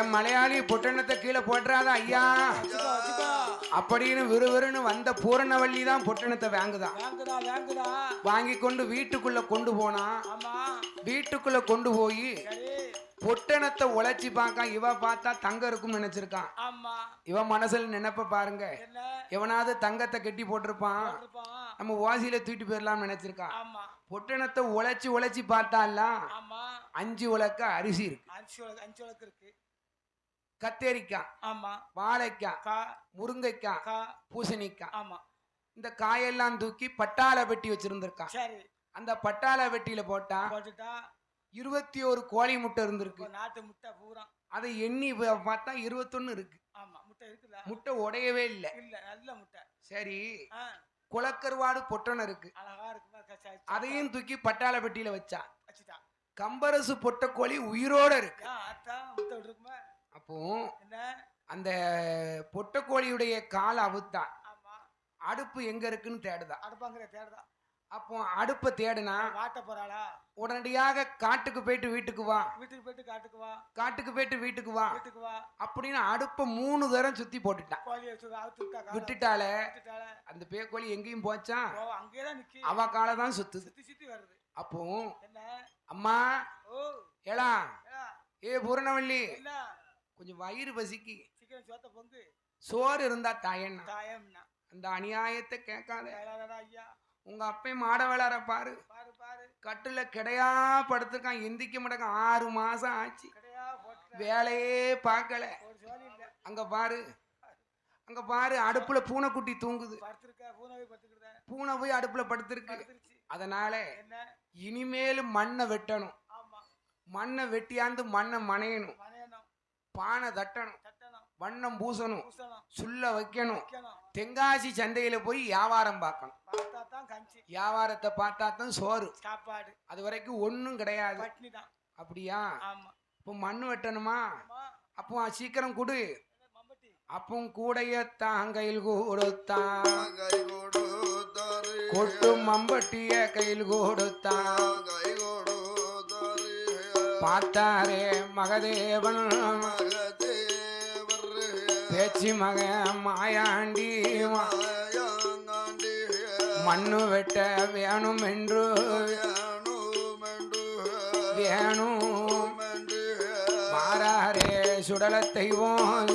என் மலையாளி பொட்டணத்தை கீழே போட்டுறாத ஐயா அப்படின்னு விறுவிறுன்னு வந்த பூரணவள்ளி தான் பொட்டணத்தை வாங்குதான். வாங்கி கொண்டு வீட்டுக்குள்ள கொண்டு போனா. வீட்டுக்குள்ள கொண்டு போய் பொட்டணத்தை உழைச்சி பார்க்க இவ பார்த்தா தங்கம் இருக்கும் நினைச்சிருக்கான். இவன் மனசுல நினைப்ப பாருங்க, எவனாவது தங்கத்தை கட்டி போட்டிருப்பான், நம்ம வாசியில தூக்கிட்டு போயிடலாம் நினைச்சிருக்கான். பொட்டணத்தை உழைச்சி உழைச்சி பார்த்தால 5 உலக்க அரிசி இருக்கு, 5 உலக்கு இருக்கு, கத்தேரிக்காய், ஆமா, வாழைக்காய், முருங்கைக்காய், பூசணிக்காய், ஆமா, இந்த காயெல்லாம் தூக்கி பட்டாள வெட்டி வச்சிருந்திருக்கான். சரி, அந்த பட்டாள வெட்டியில போட்டா 21 கோழி முட்டை இருந்திருக்கு. நாட்டு முட்டை பூரா அதை எண்ணி பார்த்தா 21 இருக்கு. ஆமா, முட்டை இருக்குல்ல, முட்டை உடையவே இல்லை. இல்ல, நல்ல முட்டை. சரி, குளக்கருவாடு பொட்டணம் இருக்கு, அழகா இருக்கு, அதையும் தூக்கி பட்டாள பெட்டியில வச்சா. கம்பரசு பொட்ட கோழி உயிரோட இருக்கு. அப்போ அந்த பொட்டக்கோழியுடைய கால அவுத்தான். அடுப்பு எங்க இருக்குன்னு தேடுதா. அப்போ அடுப்பை தேடுனா உடனடியாக காட்டுக்கு போயிட்டு வீட்டுக்கு வா, காட்டுக்கு போயிட்டு வீட்டுக்கு வா அப்படின்னு அடுப்பை 3 தரம் சுத்தி போட்டுட்டான். விட்டுட்டால அந்த பேக்கோழி எங்கேயும் போச்சா, அவ காலதான் சுத்துது. அப்போ அம்மா ஏலா, ஏ பூரணவள்ளி, கொஞ்சம் வயிறு பசிக்கு சோறு இருந்தா தாயன்னா. அந்த அநியாயத்தை கேட்காத. உங்க அப்பையும் மாட வேளார பாரு, கட்டுல கிடையா படுத்திருக்கான், எந்திக்க மாட்டேங்க. 6 மாசம் ஆச்சு, வேலையே பார்க்கல. அங்க பாரு, அங்க பாரு, அடுப்புல பூனைக்குட்டி தூங்குது. பூனை போய் அடுப்புல படுத்திருக்கு. அதனால இனிமேலும் மண்ணை வெட்டணும், மண்ணை வெட்டியாந்து மண்ணை மனையணும், பானை தட்டணும், வண்ணம் பூசணும், சுள்ள வைக்கணும், தெங்காசி சந்தையில போய் வியாபாரம் பார்க்கணும். வியாபாரத்தை பார்த்தா தான் சோறு சாப்பாடு. அது வரைக்கும் ஒன்னும் கிடையாது. அப்படியா? இப்போ மண்ணு வெட்டணுமா? அப்போ சீக்கிரம் கொடு. அப்போ கூடையத்தான் கையில் கொடுத்தான், கொட்டு மம்பட்டிய கையில் கொடுத்தான். பார்த்தாரே மகதேவன் பேச்சு மக மாயாண்டி, மண்ணு வெட்ட வேணும் என்று வேணும் மாறாரே சுடல தெய்வம்